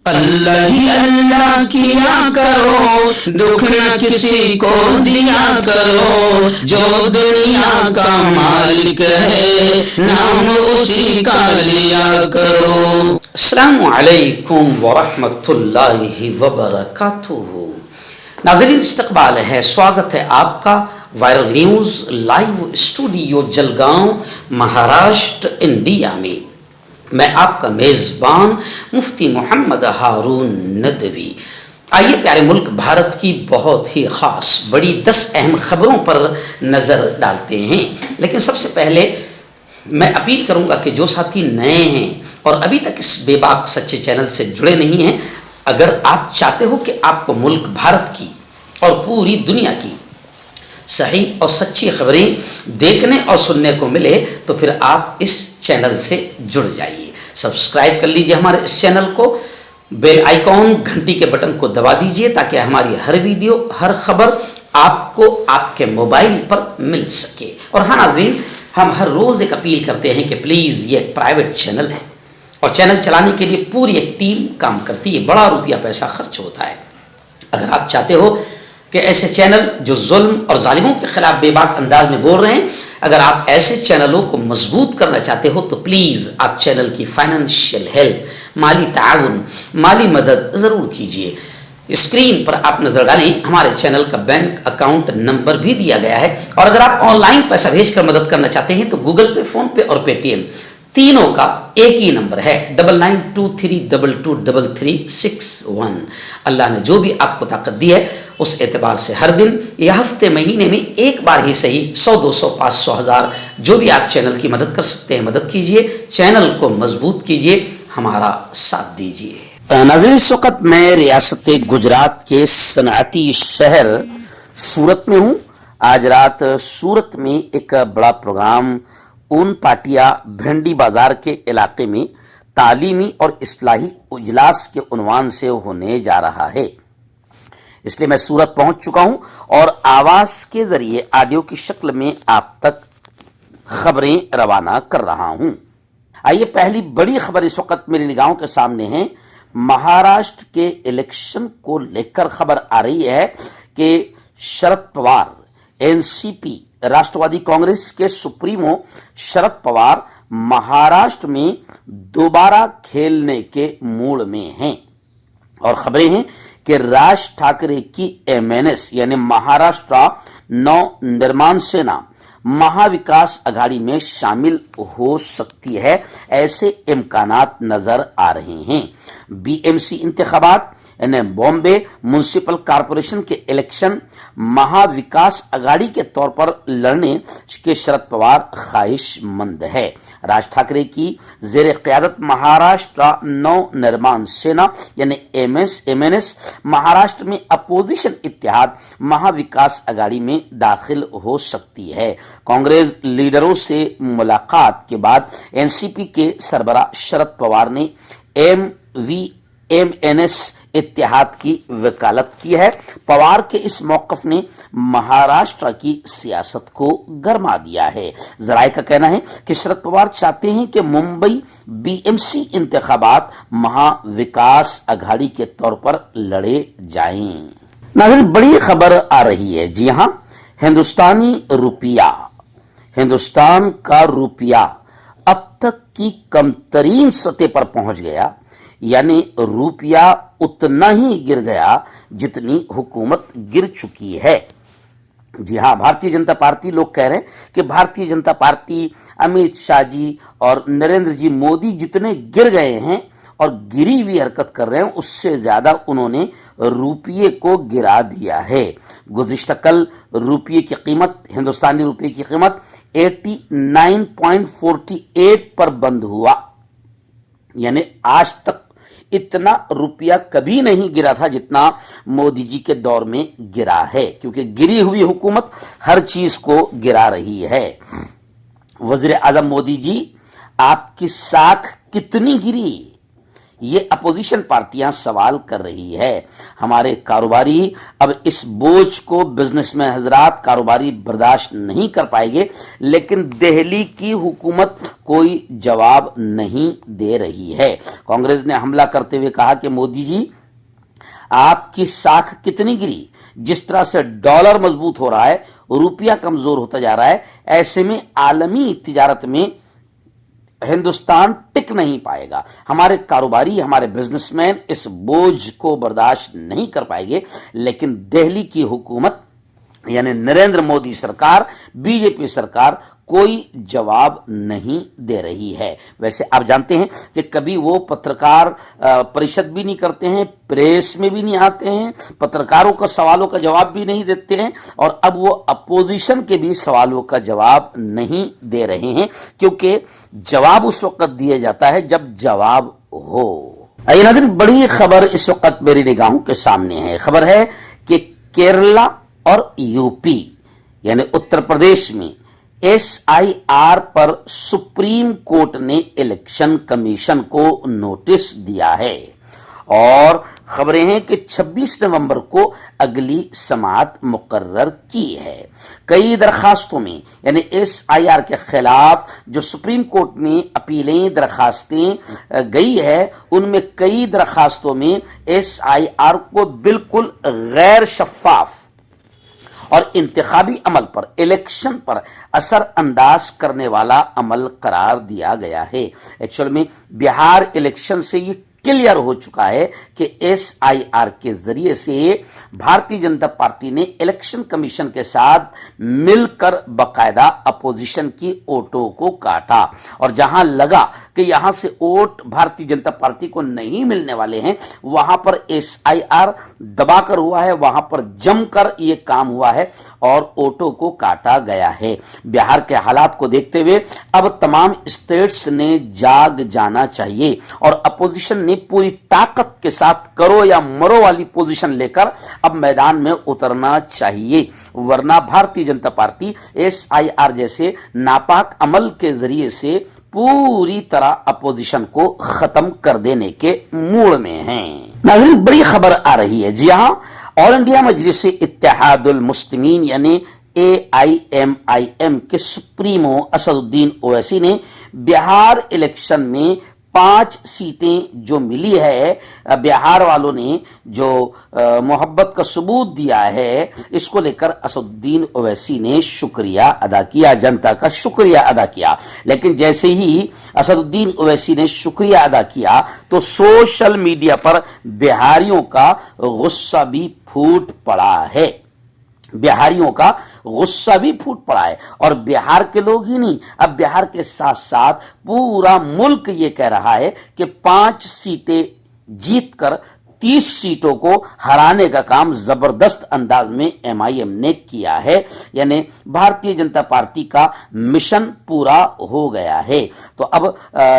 اللہ ہی اللہ کیا کرو، دکھ نہ کسی کو دیا کرو، جو دنیا کا مالک ہے نام اسی کا لیا کرو۔ السلام علیکم ورحمۃ اللہ وبرکاتہ۔ ناظرین استقبال ہے، سواگت ہے آپ کا viral news live studio Jalgaon Maharashtra India میں۔ میں آپ کا میزبان مفتی محمد ہارون ندوی۔ آئیے پیارے ملک بھارت کی بہت ہی خاص بڑی 10 اہم خبروں پر نظر ڈالتے ہیں، لیکن سب سے پہلے میں اپیل کروں گا کہ جو ساتھی نئے ہیں اور ابھی تک اس بے باک سچے چینل سے جڑے نہیں ہیں، اگر آپ چاہتے ہو کہ آپ کو ملک بھارت کی اور پوری دنیا کی صحیح اور سچی خبریں دیکھنے اور سننے کو ملے تو پھر آپ اس چینل سے جڑ جائیے۔ سبسکرائب کر لیجئے ہمارے اس چینل کو، بیل آئیکن گھنٹی کے بٹن کو دبا دیجئے تاکہ ہماری ہر ویڈیو ہر خبر آپ کو آپ کے موبائل پر مل سکے۔ اور ہاں ناظرین، ہم ہر روز ایک اپیل کرتے ہیں کہ پلیز یہ ایک پرائیویٹ چینل ہے اور چینل چلانے کے لیے پوری ایک ٹیم کام کرتی ہے، بڑا روپیہ پیسہ خرچ ہوتا ہے۔ اگر آپ چاہتے ہو کہ ایسے چینل جو ظلم اور ظالموں کے خلاف بے باک انداز میں بول رہے ہیں، اگر آپ ایسے چینلوں کو مضبوط کرنا چاہتے ہو تو پلیز آپ چینل کی فائنینشیل ہیلپ، مالی تعاون، مالی مدد ضرور کیجیے۔ اسکرین پر آپ نظر ڈالیں، ہمارے چینل کا بینک اکاؤنٹ نمبر بھی دیا گیا ہے، اور اگر آپ آن لائن پیسہ بھیج کر مدد کرنا چاہتے ہیں تو گوگل پے، فون پے اور پے ٹی ایم تینوں کا ایک ہی نمبر ہے 9923223361۔ اللہ نے جو بھی آپ کو طاقت دی ہے اس اعتبار سے ہر دن یا ہفتے مہینے میں ایک بار ہی صحیح 100 200 500 1000 جو بھی آپ چینل کی مدد کر سکتے ہیں مدد کیجئے، چینل کو مضبوط کیجئے، ہمارا ساتھ دیجئے۔ ناظرین، اس وقت میں ریاست گجرات کے صنعتی شہر سورت میں ہوں۔ آج رات سورت میں ایک بڑا پروگرام اون پاٹیا بھنڈی بازار کے علاقے میں تعلیمی اور اصلاحی اجلاس کے عنوان سے ہونے جا رہا ہے، اس لیے میں سورت پہنچ چکا ہوں اور آواز کے ذریعے آڈیو کی شکل میں آپ تک خبریں روانہ کر رہا ہوں۔ آئیے پہلی بڑی خبر اس وقت میری نگاہوں کے سامنے ہے۔ مہاراشٹر کے الیکشن کو لے کر خبر آ رہی ہے کہ شرد پوار این سی پی راشٹروادی کانگریس کے سپریمو شرد پوار مہاراشٹر میں دوبارہ کھیلنے کے موڈ میں ہیں، اور خبریں ہیں کہ راج ٹھاکرے کی ایم این ایس یعنی مہاراشٹر نو نرمان سینا مہا وکاس اگاڑی میں شامل ہو سکتی ہے، ایسے امکانات نظر آ رہے ہیں۔ بی ایم سی انتخابات یعنی بامبے میونسپل کارپوریشن کے الیکشن مہا وکاس اگاڑی کے طور پر لڑنے کے شرد پوار خواہش مند ہے۔ راج ٹھاکرے کی زیر قیادت مہاراشٹر نو نرمان سینا یعنی ایم این ایس مہاراشٹر میں اپوزیشن اتحاد مہا وکاس اگاڑی میں داخل ہو سکتی ہے۔ کانگریس لیڈروں سے ملاقات کے بعد این سی پی کے سربراہ شرد پوار نے ایم این ایس اتحاد کی وکالت کی ہے۔ پوار کے اس موقف نے مہاراشٹر کی سیاست کو گرما دیا ہے۔ ذرائع کا کہنا ہے کہ شرد پوار چاہتے ہیں کہ ممبئی بی ایم سی انتخابات مہا وکاس اگاڑی کے طور پر لڑے جائیں۔ ناظرین، بڑی خبر آ رہی ہے، جی ہاں، ہندوستان کا روپیہ اب تک کی کم ترین سطح پر پہنچ گیا، یعنی روپیہ اتنا ہی گر گیا جتنی حکومت گر چکی ہے۔ جی ہاں، بھارتیہ جنتا پارٹی، لوگ کہہ رہے ہیں کہ بھارتیہ جنتا پارٹی، امیت شاہ جی اور نریندر جی مودی جتنے گر گئے ہیں اور گری ہوئی حرکت کر رہے ہیں، اس سے زیادہ انہوں نے روپیے کو گرا دیا ہے۔ گزشتہ کل روپیے کی قیمت، ہندوستانی روپیے کی قیمت 89.48 پر بند ہوا، یعنی آج تک اتنا روپیہ کبھی نہیں گرا تھا جتنا مودی جی کے دور میں گرا ہے، کیونکہ گری ہوئی حکومت ہر چیز کو گرا رہی ہے۔ وزیر اعظم مودی جی، آپ کی ساکھ کتنی گری یہ اپوزیشن پارٹیاں سوال کر رہی ہے۔ ہمارے کاروباری اب اس بوجھ کو بزنس میں حضرات کاروباری برداشت نہیں کر پائے گے، لیکن دہلی کی حکومت کوئی جواب نہیں دے رہی ہے۔ کانگریس نے حملہ کرتے ہوئے کہا کہ مودی جی آپ کی ساکھ کتنی گری، جس طرح سے ڈالر مضبوط ہو رہا ہے، روپیہ کمزور ہوتا جا رہا ہے، ایسے میں عالمی تجارت میں ہندوستان ٹک نہیں پائے گا۔ ہمارے کاروباری، ہمارے بزنس مین اس بوجھ کو برداشت نہیں کر پائے گے، لیکن دہلی کی حکومت یعنی نریندر مودی سرکار، بی جے پی سرکار کوئی جواب نہیں دے رہی ہے۔ ویسے آپ جانتے ہیں کہ کبھی وہ پترکار پریشد بھی نہیں کرتے ہیں، پریس میں بھی نہیں آتے ہیں، پترکاروں کا سوالوں کا جواب بھی نہیں دیتے ہیں، اور اب وہ اپوزیشن کے بھی سوالوں کا جواب نہیں دے رہے ہیں، کیونکہ جواب اس وقت دیا جاتا ہے جب جواب ہو۔ اے ناظرین، بڑی خبر اس وقت میری نگاہوں کے سامنے ہے۔ خبر ہے کہ کیرلا اور یو پی یعنی اتر پردیش میں S I R per supreme court نے الیکشن کمیشن کو نوٹس دیا ہے، اور خبریں ہیں کہ 26 نومبر کو اگلی سماعت مقرر کی ہے۔ کئی درخواستوں میں یعنی ایس آئی آر کے خلاف جو سپریم کورٹ میں اپیلیں درخواستیں گئی ہے، ان میں کئی درخواستوں میں ایس آئی آر کو بالکل غیر شفاف اور انتخابی عمل پر، الیکشن پر اثر انداز کرنے والا عمل قرار دیا گیا ہے۔ ایکچوئل میں بہار الیکشن سے یہ کلیئر ہو چکا ہے کہ ایس آئی آر کے ذریعے سے بھارتی جنتا پارٹی نے الیکشن کمیشن کے ساتھ مل کر باقاعدہ اپوزیشن کی ووٹوں کو کاٹا، اور جہاں لگا کہ یہاں سے ووٹ بھارتی جنتا پارٹی کو نہیں ملنے والے ہیں، وہاں پر ایس آئی آر دبا کر ہوا ہے، وہاں پر جم کر یہ کام ہوا ہے اور ووٹوں کو کاٹا گیا ہے۔ بہار کے حالات کو دیکھتے ہوئے اب تمام اسٹیٹس نے جاگ جانا چاہیے، اور اپوزیشن نے پوری طاقت کے ساتھ کرو یا مرو والی پوزیشن لے کر اب میدان میں اترنا چاہیے، ورنہ بھارتی جنتا پارٹی ایس آئی آر جیسے ناپاک عمل کے ذریعے سے پوری طرح اپوزیشن کو ختم کر دینے کے موڑ میں ہیں۔ ناظرین، بڑی خبر آ رہی ہے، جی ہاں، آل انڈیا مجلس اتحاد المسلمین یعنی AIMIM کے سپریمو اسد الدین اویسی نے بہار الیکشن میں 5 سیٹیں جو ملی ہے، بہار والوں نے جو محبت کا ثبوت دیا ہے، اس کو لے کر اسد الدین اویسی نے شکریہ ادا کیا، جنتا کا شکریہ ادا کیا۔ لیکن جیسے ہی اسد الدین اویسی نے شکریہ ادا کیا تو سوشل میڈیا پر بہاریوں کا غصہ بھی پھوٹ پڑا ہے، بہاریوں کا غصہ بھی پھوٹ پڑا ہے، اور بہار کے لوگ ہی نہیں، اب بہار کے ساتھ ساتھ پورا ملک یہ کہہ رہا ہے کہ 5 سیٹیں جیت کر 30 سیٹوں کو ہرانے کا کام زبردست انداز میں MIM نے کیا ہے، یعنی بھارتی جنتا پارٹی کا مشن پورا ہو گیا ہے۔ تو اب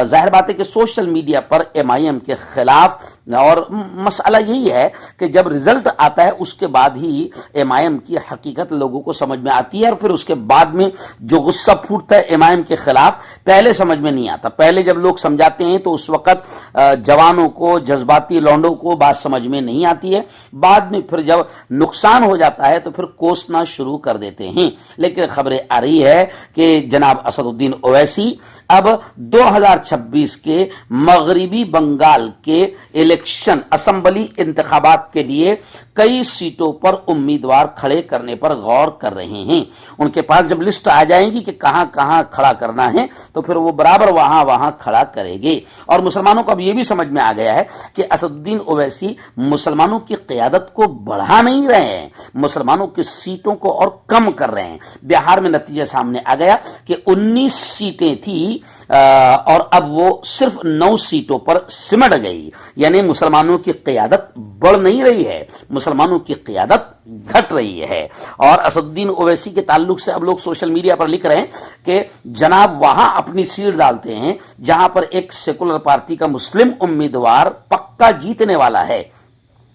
ظاہر بات ہے کہ سوشل میڈیا پر MIM کے خلاف، اور مسئلہ یہی ہے کہ جب رزلٹ آتا ہے اس کے بعد ہی MIM کی حقیقت لوگوں کو سمجھ میں آتی ہے، اور پھر اس کے بعد میں جو غصہ پھوٹتا ہے MIM کے خلاف پہلے سمجھ میں نہیں آتا۔ پہلے جب لوگ سمجھاتے ہیں تو اس وقت جوانوں کو، جذباتی لونڈوں کو بات سمجھ میں نہیں آتی ہے، بعد میں پھر جب نقصان ہو جاتا ہے تو پھر کوسنا شروع کر دیتے ہیں۔ لیکن خبریں آ رہی ہے کہ جناب اسد الدین اویسی اب 2026 کے مغربی بنگال کے الیکشن اسمبلی انتخابات کے لیے کئی سیٹوں پر امیدوار کھڑے کرنے پر غور کر رہے ہیں۔ ان کے پاس جب لسٹ آ جائیں گی کہ کہاں کہاں کھڑا کرنا ہے تو پھر وہ برابر وہاں وہاں کھڑا کرے گے۔ اور مسلمانوں کو اب یہ بھی سمجھ میں آ گیا ہے کہ اسد الدین اویسی مسلمانوں کی قیادت کو بڑھا نہیں رہے ہیں، مسلمانوں کی سیٹوں کو اور کم کر رہے ہیں۔ بہار میں نتیجہ سامنے آ گیا کہ 19 سیٹیں تھی اور اب وہ صرف 9 سیٹوں پر سمٹ گئی، یعنی مسلمانوں کی قیادت بڑھ نہیں رہی ہے، مسلمانوں کی قیادت گھٹ رہی ہے۔ اور اسد الدین اویسی کے تعلق سے اب لوگ سوشل میڈیا پر لکھ رہے ہیں کہ جناب وہاں اپنی سیٹ ڈالتے ہیں جہاں پر ایک سیکولر پارٹی کا مسلم امیدوار پکا جیتنے والا ہے،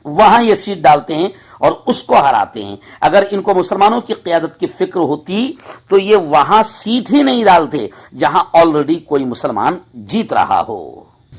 وہاں یہ سیٹ ڈالتے ہیں اور اس کو ہراتے ہیں۔ اگر ان کو مسلمانوں کی قیادت کی فکر ہوتی تو یہ وہاں سیٹ ہی نہیں ڈالتے جہاں آلریڈی کوئی مسلمان جیت رہا ہو۔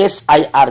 SIR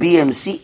BMC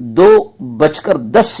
2:10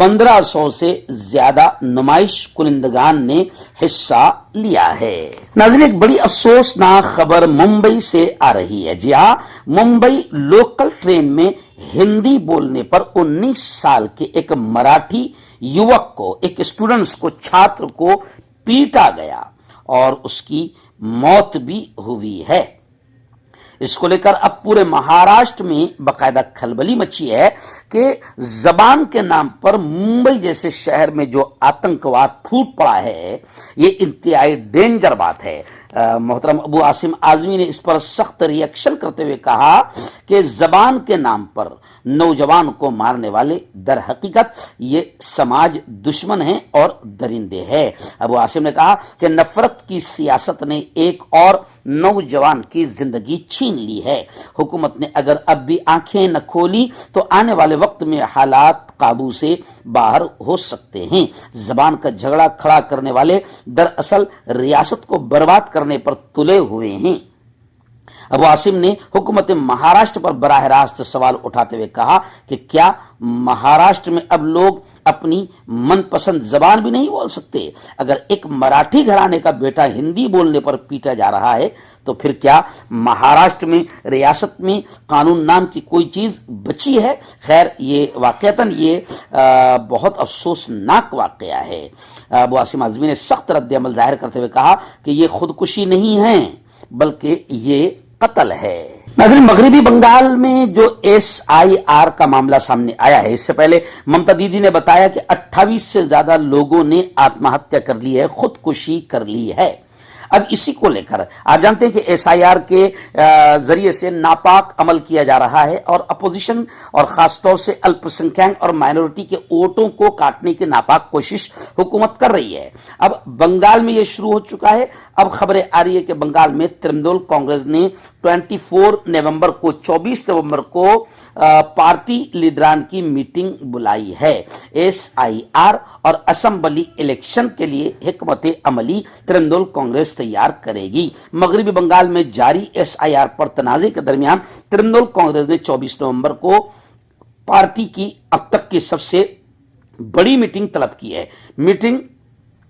1500 سے زیادہ نمائش کنندگان نے حصہ لیا ہے۔ ناظرین، ایک بڑی افسوسناک خبر ممبئی سے آ رہی ہے۔ جی ہاں، ممبئی لوکل ٹرین میں ہندی بولنے پر 19 سال کے ایک مراٹھی یوک کو، ایک اسٹوڈنٹس کو، چھاتر کو پیٹا گیا اور اس کی موت بھی ہوئی ہے۔ اس کو لے کر اب پورے مہاراشٹر میں باقاعدہ کھلبلی مچی ہے کہ زبان کے نام پر ممبئی جیسے شہر میں جو آتنکواد پھوٹ پڑا ہے، یہ انتہائی ڈینجر بات ہے۔ محترم ابو عاصم اعظمی نے اس پر سخت ری ایکشن کرتے ہوئے کہا کہ زبان کے نام پر نوجوان کو مارنے والے در حقیقت یہ سماج دشمن ہیں اور درندے ہیں۔ ابو عاصم نے کہا کہ نفرت کی سیاست نے ایک اور نوجوان کی زندگی چھین لی ہے۔ حکومت نے اگر اب بھی آنکھیں نہ کھولی تو آنے والے وقت میں حالات قابو سے باہر ہو سکتے ہیں۔ زبان کا جھگڑا کھڑا کرنے والے دراصل ریاست کو برباد کرنے پر تلے ہوئے ہیں۔ ابو عاصم نے حکومت مہاراشٹر پر براہ راست سوال اٹھاتے ہوئے کہا کہ کیا مہاراشٹر میں اب لوگ اپنی من پسند زبان بھی نہیں بول سکتے؟ اگر ایک مراٹھی گھرانے کا بیٹا ہندی بولنے پر پیٹا جا رہا ہے تو پھر کیا مہاراشٹر میں ریاست میں قانون نام کی کوئی چیز بچی ہے؟ خیر، یہ واقعتاً بہت افسوسناک واقعہ ہے۔ ابو عاصم اعظمی نے سخت رد عمل ظاہر کرتے ہوئے کہا کہ یہ خودکشی نہیں ہے بلکہ یہ قتل ہے۔ ناظرین، مغربی بنگال میں جو SIR کا معاملہ سامنے آیا ہے، اس سے پہلے ممتا دیدی نے بتایا کہ 28 سے زیادہ لوگوں نے آتم ہتیا کر لی ہے، خودکشی کر لی ہے۔ اب اسی کو لے کر آپ جانتے ہیں کہ SIR کے ذریعے سے ناپاک عمل کیا جا رہا ہے اور اپوزیشن اور خاص طور سے الپ سنکھیانک اور مائنورٹی کے ووٹوں کو کاٹنے کی ناپاک کوشش حکومت کر رہی ہے۔ اب بنگال میں یہ شروع ہو چکا ہے۔ اب خبریں آ رہی ہے کہ بنگال میں ترنمول کانگریس نے 24 نومبر کو 24 نومبر کو پارٹی لیڈران کی میٹنگ بلائی ہے۔ SIR اور اسمبلی الیکشن کے لیے حکمت عملی ترنمول کانگریس تیار کرے گی۔ مغربی بنگال میں جاری SIR پر تنازع کے درمیان ترنمول کانگریس نے 24 نومبر کو پارٹی کی اب تک کی سب سے بڑی میٹنگ طلب کی ہے۔ میٹنگ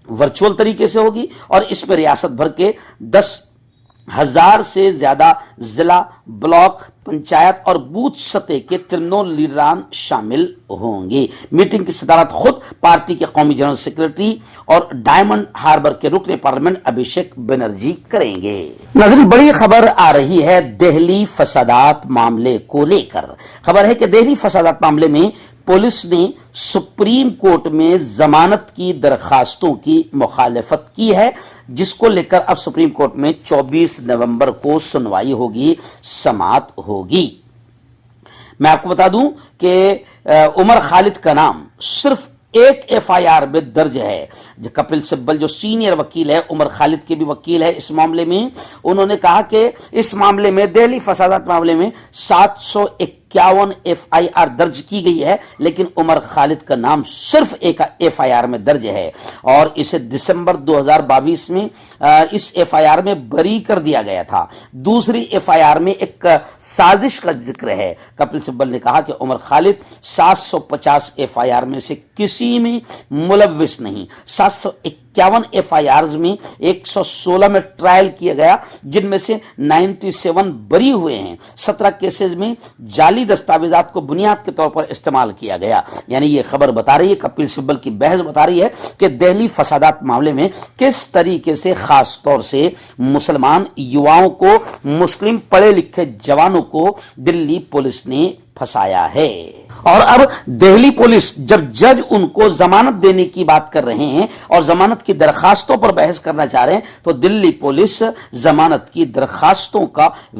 ورچوئل طریقے سے ہوگی اور اس میں ریاست بھر کے 10,000 سے زیادہ ضلع، بلاک، پنچایت اور بوتھ سطح کے ترنمول لیڈران شامل ہوں گے۔ میٹنگ کی صدارت خود پارٹی کے قومی جنرل سیکرٹری اور ڈائمنڈ ہاربر کے رکن پارلیمنٹ ابھیشیک بنرجی کریں گے۔ ناظرین، بڑی خبر آ رہی ہے دہلی فسادات معاملے کو لے کر۔ خبر ہے کہ دہلی فسادات معاملے میں پولیس نے سپریم کورٹ میں ضمانت کی درخواستوں کی مخالفت کی ہے، جس کو لے کر اب سپریم کورٹ میں 24 نومبر کو سنوائی ہوگی، سماعت ہوگی۔ میں آپ کو بتا دوں کہ عمر خالد کا نام صرف ایک FIR میں درج ہے۔ کپل سبل جو سینئر وکیل ہے، عمر خالد کے بھی وکیل ہے اس معاملے میں، انہوں نے کہا کہ اس معاملے میں دہلی فسادات معاملے میں 751 FIR درج کی گئی ہے، لیکن عمر خالد کا نام صرف ایک FIR میں درج ہے اور اسے دسمبر 2022 میں اس FIR میں بری کر دیا گیا تھا۔ دوسری FIR میں ایک سازش کا ذکر ہے۔ کپل سبل نے کہا کہ عمر خالد 750 FIR میں سے کسی میں ملوث نہیں۔ 751 FIRs میں 116 میں ٹرائل کیا گیا، جن میں سے 97 بری ہوئے ہیں۔ 17 کیسز میں جعلی دستاویزات کو بنیاد کے طور پر استعمال کیا گیا۔ یعنی یہ خبر بتا رہی ہے، کپل سبل کی بحث بتا رہی ہے کہ دہلی فسادات معاملے میں کس طریقے سے خاص طور سے مسلمان یواؤں کو، مسلم پڑھے لکھے جوانوں کو دلی پولیس نے پھنسایا ہے۔ اور اب دہلی پولیس جب جج ان کو ضمانت دینے کی بات کر رہے ہیں اور ضمانت کی درخواستوں پر بحث کرنا چاہ رہے ہیں تو دلی پولیس ضمانت کی درخواستوں کا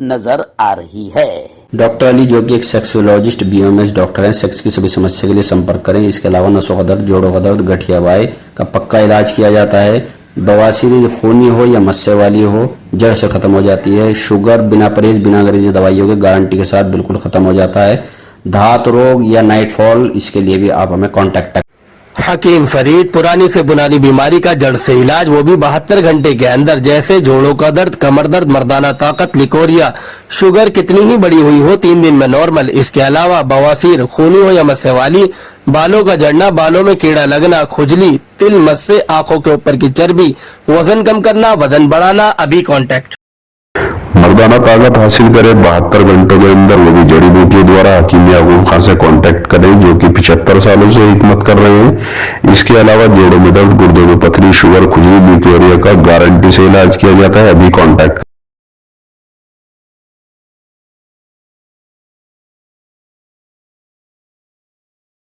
نظر آ رہی ہے۔ ڈاکٹر علی جو کہ ایک سیکسولوجسٹ BMS ڈاکٹر ہیں، سیکس کی سبھی سمسیا کے لیے سمپرک کریں۔ اس کے علاوہ نسوں کا درد، جوڑوں کا درد، گٹھیا وائے کا پکا علاج کیا جاتا ہے۔ بواسیر خونی ہو یا مسے والی ہو جڑ سے ختم ہو جاتی ہے۔ شوگر بنا پرہیز، بنا گریزی دوائیوں کے گارنٹی کے ساتھ بالکل ختم ہو جاتا ہے۔ دھات روگ یا نائٹ فال، اس کے لیے بھی آپ ہمیں کانٹیکٹ حکیم فرید پرانی سے پرانی بیماری کا جڑ سے علاج، وہ بھی 72 گھنٹے کے اندر، جیسے جوڑوں کا درد، کمر درد، مردانہ طاقت، لیکوریا، شوگر کتنی ہی بڑی ہوئی ہو 3 دن میں نارمل۔ اس کے علاوہ بواسیر، خونی ہو یا مسے والی، بالوں کا جڑنا، بالوں میں کیڑا لگنا، کھجلی، تل مسے، آنکھوں کے اوپر کی چربی، وزن کم کرنا، وزن بڑھانا، ابھی کانٹیکٹ۔ مردانہ طاقت حاصل کرے 72 گھنٹوں کے اندر، وہ بھی جڑی بوٹیوں دوارا حکیم یعقوب خان سے کانٹیکٹ کریں، جو کہ 75 سالوں سے حکمت کر رہے ہیں۔ اس کے علاوہ جوڑوں میں درد، گردوں میں پتھری، شوگر، کھجلی، لیکوریا کا گارنٹی سے علاج کیا جاتا ہے، ابھی کانٹیکٹ